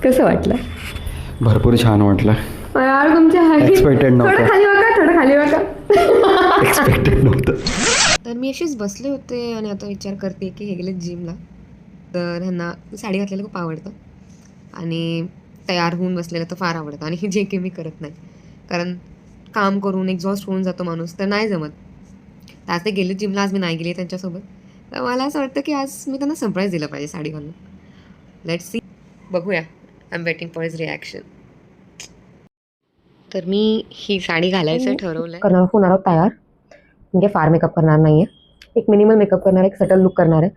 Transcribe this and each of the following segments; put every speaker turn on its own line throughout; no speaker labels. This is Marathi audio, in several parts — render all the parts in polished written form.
कसं वाटलं?
भरपूर छान वाटलं.
यार तुमच्या
एक्सपेक्टेड नव्हतं.
थोडं खाली बघा.
एक्सपेक्टेड नव्हतं.
तर मी अशीच बसले होते आणि आता विचार करते की हे गेले जिमला, तर ह्यांना साडी घातलेलं खूप आवडतं आणि तयार होऊन बसलेलं तर फार आवडतं आणि जे की मी करत नाही, कारण काम करून एक्झॉस्ट होऊन जातो माणूस, तर नाही जमत. तर आज ते गेले जिमला, आज मी नाही गेले त्यांच्यासोबत. तर मला असं वाटतं की आज मी त्यांना सरप्राईज दिलं पाहिजे साडी घालून. लेट्स सी, बघूया. I am waiting for his reaction. तर मी ही साडी घालायचं ठरवलं आहे. होणार आहोत तयार, म्हणजे फार मेकअप करणार नाही आहे, एक मिनिमल मेकअप करणार आहे, एक सटल लुक करणार आहे,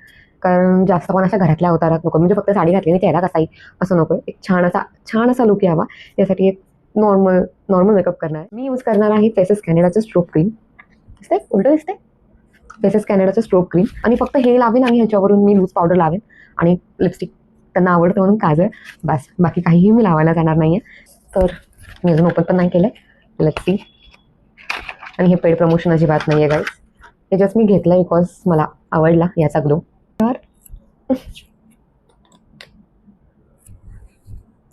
कारण जास्त पण अशा घरातल्या अवतारात नको, म्हणजे फक्त साडी घातली आणि चेहरा कसाही असं नको. एक छान असा लुक यावा, यासाठी एक नॉर्मल मेकअप करणार आहे. मी यूज करणार आहे फेसेस कॅनडाचं स्ट्रोब क्रीम. दिसतंय उलटं दिसतंय, फेसेस कॅनडाचं स्ट्रोब क्रीम, आणि फक्त हे लावेन आणि ह्याच्यावरून मी लूज पावडर लावेन आणि लिपस्टिक त्यांना आवडतं म्हणून काजळ, बस. बाकी काहीही मी लावायला जाणार नाही आहे. तर मी अजून ओपन पण नाही केलं आहे, लेट्स सी. आणि हे पेड प्रमोशन अजिबात नाही आहे गाईज, हे जस्ट मी घेतलं बिकॉज मला आवडला याचा ग्लो. तर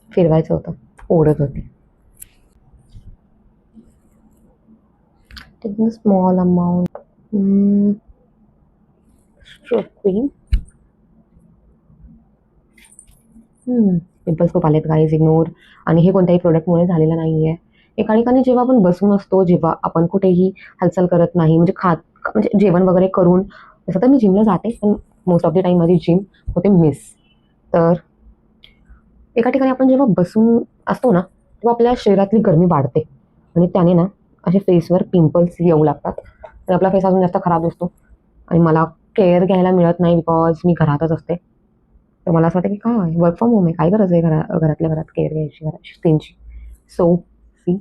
फिरवायचं होतं, ओढत होते. Taking small amount strobe cream. Pimples खूप आलेत गाईज, इग्नोर. आणि हे कोणत्याही प्रोडक्टमुळे झालेलं नाही आहे. एका ठिकाणी जेव्हा आपण बसून असतो, जेव्हा आपण कुठेही हालचाल करत नाही, म्हणजे जेवण वगैरे करून, तसं तर मी जिमला जाते पण मोस्ट ऑफ द टाईम माझी जिम होते मिस. तर एका ठिकाणी आपण जेव्हा बसून असतो ना, तेव्हा आपल्या शरीरातली गरमी वाढते आणि त्याने ना असे फेसवर पिंपल्स येऊ लागतात, तर आपला फेस अजून जास्त खराब दिसतो. आणि मला केअर घ्यायला मिळत नाही बिकॉज मी घरातच असते. तर मला असं वाटतं की काय वर्क फ्रॉम होम आहे, काय गरज आहे घरातल्या घरात केअर घ्यायची स्किनची. सो सी,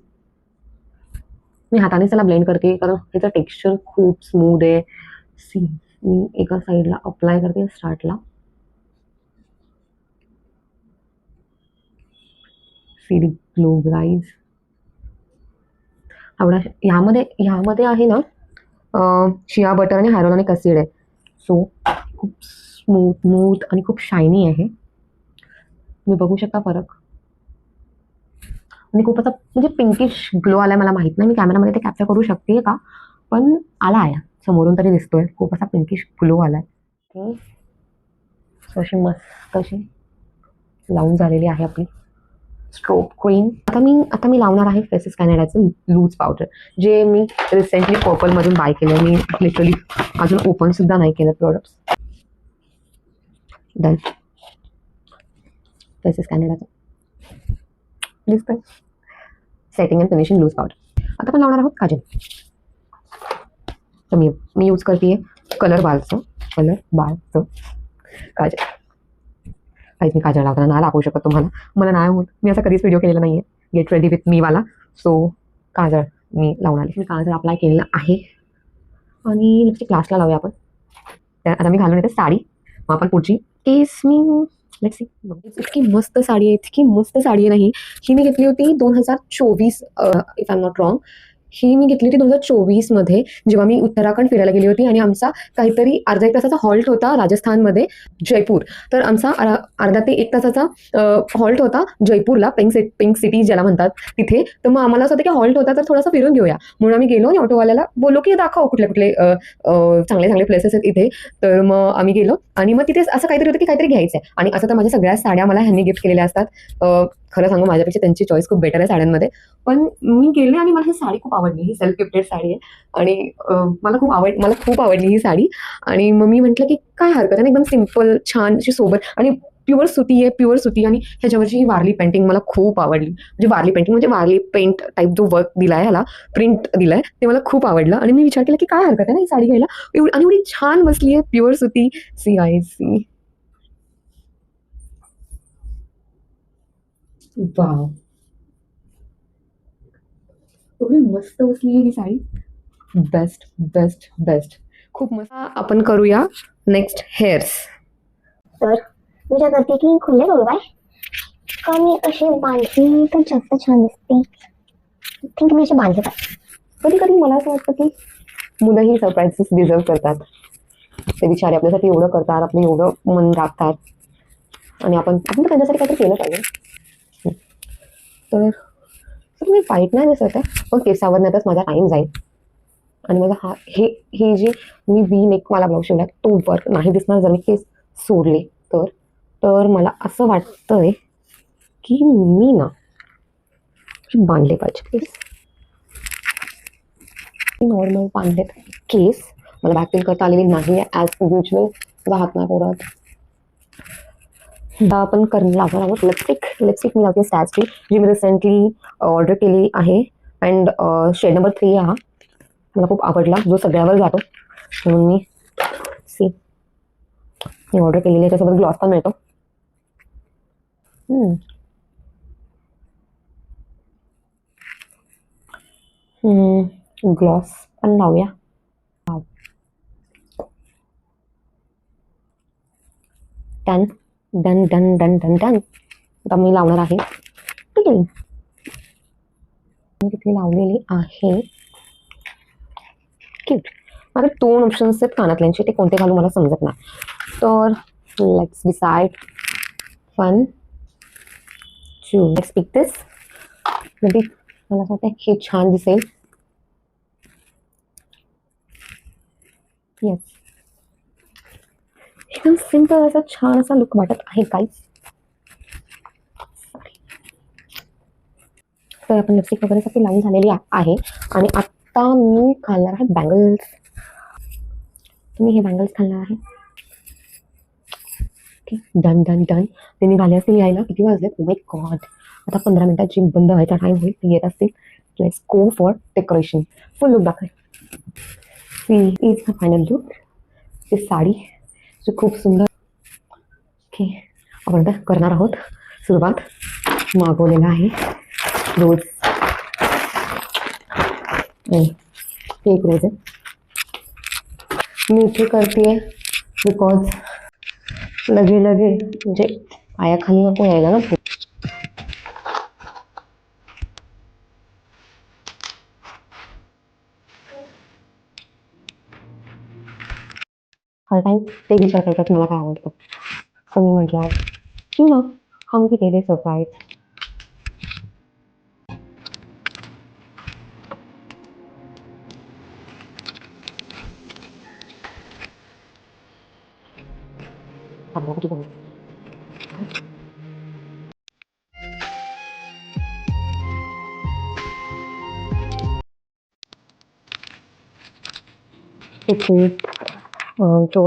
मी हाताने त्याला ब्लेंड करते कारण त्याचं टेक्स्चर खूप स्मूथ आहे. सी, मी एका साईडला अप्लाय करते स्टार्टला. See glow guys. आवडा. ह्यामध्ये आहे ना शिया बटर आणि हायरोलॉनिक ॲसिड आहे. सो खूप स्मूथ आणि खूप शायनी आहे. तुम्ही बघू शकता फरक. आणि खूप असा म्हणजे पिंकिश ग्लो आलाय. मला माहित नाही मी कॅमेरामध्ये ते कॅप्चर करू शकते का, पण आला आहे समोरून तरी दिसतोय. खूप असा पिंकिश ग्लो आलाय. अशी मस्त अशी लावून झालेली आहे आपली स्ट्रोब क्रीम. आता मी लावणार आहे फेसेस कॅनडाचं लूज पावडर, जे मी रिसेंटली पर्पलमधून बाय केलं. मी लिटरली अजून ओपन सुद्धा नाही केलं प्रोडक्ट्स. डन. फेसेस कॅनडाचं दिसतंय setting and finishing loose powder. आता आपण लावणार आहोत काजल. तर मी यूज करते कलर बारचं काजल. काहीच मी काजळ लावताना नाही दाखवू शकत तुम्हाला, मला नाही होत. मी असा कधीच व्हिडिओ केलेला नाही आहे गेट रेडी विथ मी वाला. सो काजळ मी लावणार आहे. मी काजळ अप्लाय केलेलं आहे आणि लिपस्टिक क्लासला लावूया आपण. आता मी घालून येते साडी, मग आपण पुढची केस मी लेट्स सी. इतकी मस्त साडी आहे नाही. ही मी घेतली होती 2024 if I am not wrong. ही मी घेतली होती 2024 मध्ये, जेव्हा मी उत्तराखंड फिरायला गेली होती आणि आमचा काहीतरी अर्धा एक तासाचा हॉल्ट होता राजस्थानमध्ये जयपूर. तर आमचा अर्धा ते एक तासाचा हॉल्ट होता जयपूरला, पिंक सिटी ज्याला म्हणतात तिथे. तर मग आम्हाला असं होतं की हॉल्ट होता तर थोडासा फिरून घेऊया, म्हणून आम्ही गेलो आणि ऑटोवाल्याला बोललो की दाखव कुठले चांगले प्लेसेस आहेत इथे. तर मग आम्ही गेलो आणि मग तिथे असं काहीतरी होतं की काहीतरी घ्यायचं आहे. आणि असं तर माझ्या सगळ्या साड्या मला ह्यांनी गिफ्ट केलेल्या असतात. खरं सांगू माझ्यापेक्षा त्यांची चॉईस खूप बेटर आहे साड्यांमध्ये. पण मी गेले आणि मला ही साडी खूप आवडली. ही सेल्फ गिफ्टेड साडी आहे आणि मला खूप आवडली ही साडी. आणि मग मी म्हटलं की काय हरकत आहे ना, एकदम सिम्पल छान अशी सोबत, आणि प्युअर सुती आणि ह्याच्यावरची ही वारली पेंटिंग मला खूप आवडली. म्हणजे वारली पेंट टाईप जो वर्क दिलाय, ह्याला प्रिंट दिलाय, ते मला खूप आवडलं. आणि मी विचार केला की काय हरकत आहे ना ही साडी घ्यायला, आणि एवढी छान बसली आहे प्युअर सुती. सी आय सी, वाव, एवढी मस्त बसली आहे ही साडी. बेस्ट खूप मस्त. आपण करूया नेक्स्ट हेअर्स.
तर मी काय करते की खुले सोडवाय का मी अशी बांधली तर जास्त छान दिसते. थिंक मी अशी बांधले पाहिजे.
कधी कधी मला असं वाटतं की मुलंही सरप्राईजेस डिझर्व करतात. ते बिचारे आपल्यासाठी एवढं करतात, आपलं एवढं मन राखतात, आणि आपण तर त्यांच्यासाठी काहीतरी केलं पाहिजे. तर तर मी वाईट नाही दिसत आहे, पण केसावर नेतच माझा टाईम जाईल. आणि माझा हा हे जे मी वी नेक मला ब्लाऊज शिवला तो वर्क नाही दिसणार जर मी केस सोडले तर. तर मला असं वाटतंय की मी ना बांधले पाहिजे केस. नॉर्मल बांधलेत केस. मला बॅकपिल करता आलेली नाही आहे ॲज युजल. माझा हात नाही पोरत. आता आपण लागणार आहोत लिपस्टिक मी लावते स्टॅचची, जी मी रिसेंटली ऑर्डर केली आहे. अँड शेड नंबर 3 हा मला खूप आवडला, जो सगळ्यावर जातो म्हणून मी ऑर्डर केलेली आहे. त्याच्यासोबत ग्लॉस पण मिळतो. ग्लॉस पण लावूया. Done done done done done done. आता मी लावणार आहे टिकली. मी तिथे लावलेली आहे क्यूट. माझे 2 ऑप्शन्स आहेत कानातल्यांचे, ते कोणते घालू मला समजत नाही. तर लेट्स डिसाइड. 1 2 लेट्स पिक दिस. म्हणजे मला असं वाटतं हे छान दिसेल. येस, एकदम सिंपल असा छान असा लुक वाटत आहे गाईज. तर आपण लिपस्टिक वगैरे सगळी लावून झालेली आहे. आणि आता मी घालणार आहे बँगल्स. तुम्ही हे बँगल्स घालणार आहे. Okay, done done done. ते निघाले असतील यायला. किती वाजले? Oh my God. आता 15 मिनिटात बंद व्हायचा टाइम होईल. ते येत असतील. Let's go for decoration. Full look दाखव. See is the final look. ती साडी जी खूप सुंदर. ओके, आपण आता करणार आहोत सुरुवात. मागवलेला आहे रोज. एक रोज आहे. मी इथे करते बिकॉज लगे म्हणजे पायाखाली नको यायला ना. हर टाइम ते विचार करतात मला काय आवडतं. तर मी म्हटलं की मग हम भी दे दे सरप्राईज.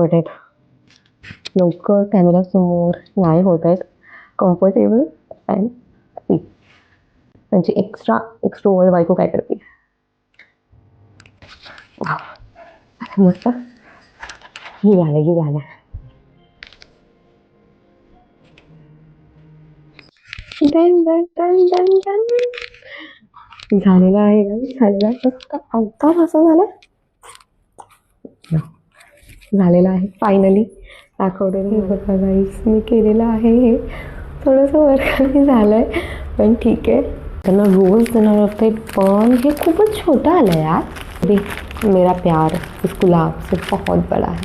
आहेत लवकर कॅमेरा समोर नाही होत आहेत कम्फर्टेबल अँड सी. त्यांची एक्स्ट्रोवर्ड बायको काय करते. मस्त. ही झालं done done done done done. झालेला आहे झालेला फक्त अवतार असं झालेला आहे फायनली. दाखवते बघा गाईस, मी केलेलं आहे हे. थोडंसं वर्क झालं आहे पण ठीक आहे. त्यांना रोज देणार होते पण हे खूपच छोटं आलं यार. अभी मेरा प्यार इस गुलाब से बहुत बड़ा है.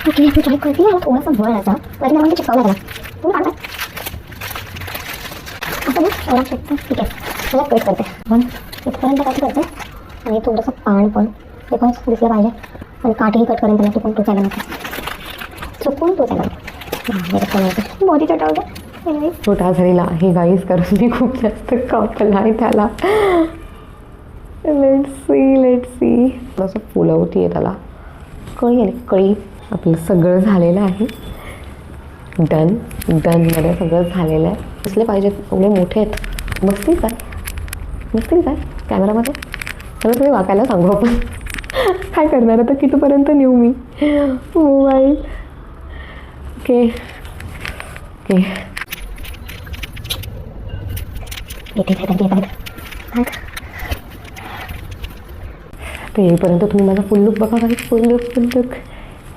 ओके, ट्राय करते हैं. थोडासा बळ असा वरती म्हणजे चिपकावला गेला. तुम्ही काढता असं ना एवढा शकतो. ठीक आहे, मला कट करते. पण इथपर्यंत कट करते आणि थोडंसं पान पण ते पण दिसलं पाहिजे. आणि काठही कट करेन त्याला. ते पण टोचायला नको. चुकून टोचायला नको. मोदी चटवलं
छोटा झालेला आहे गाईस कारण मी खूप जास्त कापला आहे त्याला. लेट्स सी थोडंसं फुलवती आहे त्याला. कळी आपलं सगळं झालेलं आहे. डन मध्ये सगळं झालेलं आहे. दिसले पाहिजेत एवढे मोठे आहेत. बसतील काय कॅमेरामध्ये. त्याला तुम्ही वाकायला सांगू आपण. काय करणार आता कितीपर्यंत नेऊ मी मोबाईल. ओके ते येईपर्यंत तुम्ही माझा फुल लुक बघा. काही फुल लुक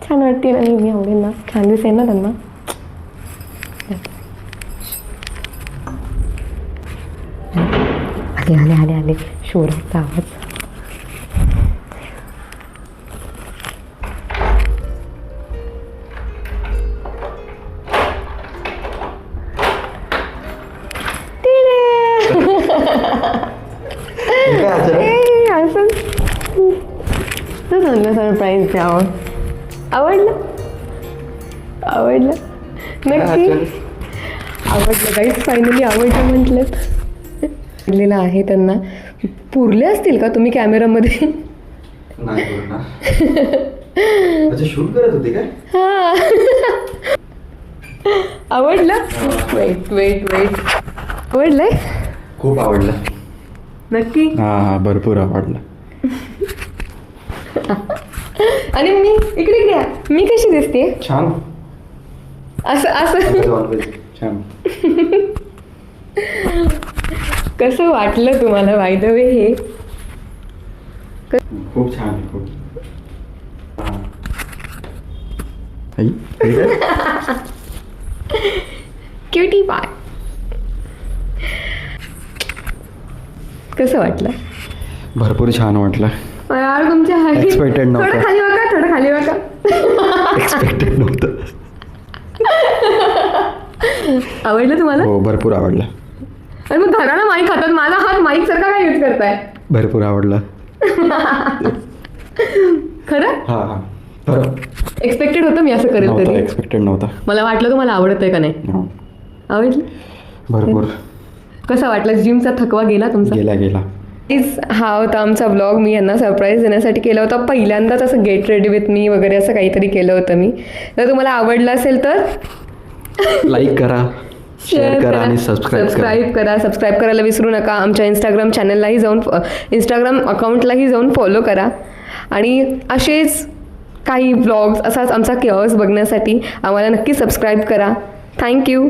छान वाटते ना. नेहमी आवडेल ना. छान दिसेल ना त्यांना. आले शोराचा आवाज. तर चांगलं सरप्राईज द्यावं. आवडलं आवडलं नक्की आवडलं काहीच फायनली आवडलं म्हटलं आवडलेलं आहे त्यांना. पुरले असतील का तुम्ही कॅमेरामध्ये?
नाही बोलणार. अच्छा शूट करत होते काय?
हा आवडलं. वेट वेट वेट आवडलंय
खूप आवडलं.
नक्की.
हा भरपूर आवडलं.
आणि मी इकडे इकडे या. मी कशी दिसते
छान.
असं असं
छान.
कसं वाटलं तुम्हाला बाय द वे हे?
खूप छान. खूप
क्युटी पाय. कसं वाटलं?
भरपूर छान वाटलं.
यार तुमच्या हाईट
Expected नव्हतं.
थोडं खाली बघा थोडं खाली बघा.
एक्सपेक्टेड नव्हतं.
आवडलं तुम्हाला?
हो भरपूर आवडलं.
आणि मग घराला माईक हातात माझा हात माईक सारखा काय यूज करताय?
भरपूर आवडलं.
खरं
हा हा बरं.
एक्सपेक्टेड होतं मी असं करेल
नव्हतं
तरी.
एक्सपेक्टेड नव्हतं.
मला वाटलं तुम्हाला आवडत आहे का नाही.
हो.
आवडलं.
भरपूर
कसं वाटलं? जिमचा थकवा गेला तुमचा?
गेला.
हा होता आमचा ब्लॉग. मी यांना सरप्राईज देण्यासाठी केला होता. पहिल्यांदाच असं गेट रेडी विथ मी वगैरे असं काहीतरी केलं होतं मी. तर तुम्हाला आवडलं असेल तर
लाईक करा, शेअर करा आणि सबस्क्राईब करा.
सबस्क्राईब करायला विसरू नका. आमच्या इंस्टाग्राम चॅनललाही जाऊन इंस्टाग्राम अकाउंटलाही जाऊन फॉलो करा. आणि असेच काही ब्लॉग्स असाच आमचा केअर्स बघण्यासाठी आम्हाला नक्की सबस्क्राईब करा. थँक्यू.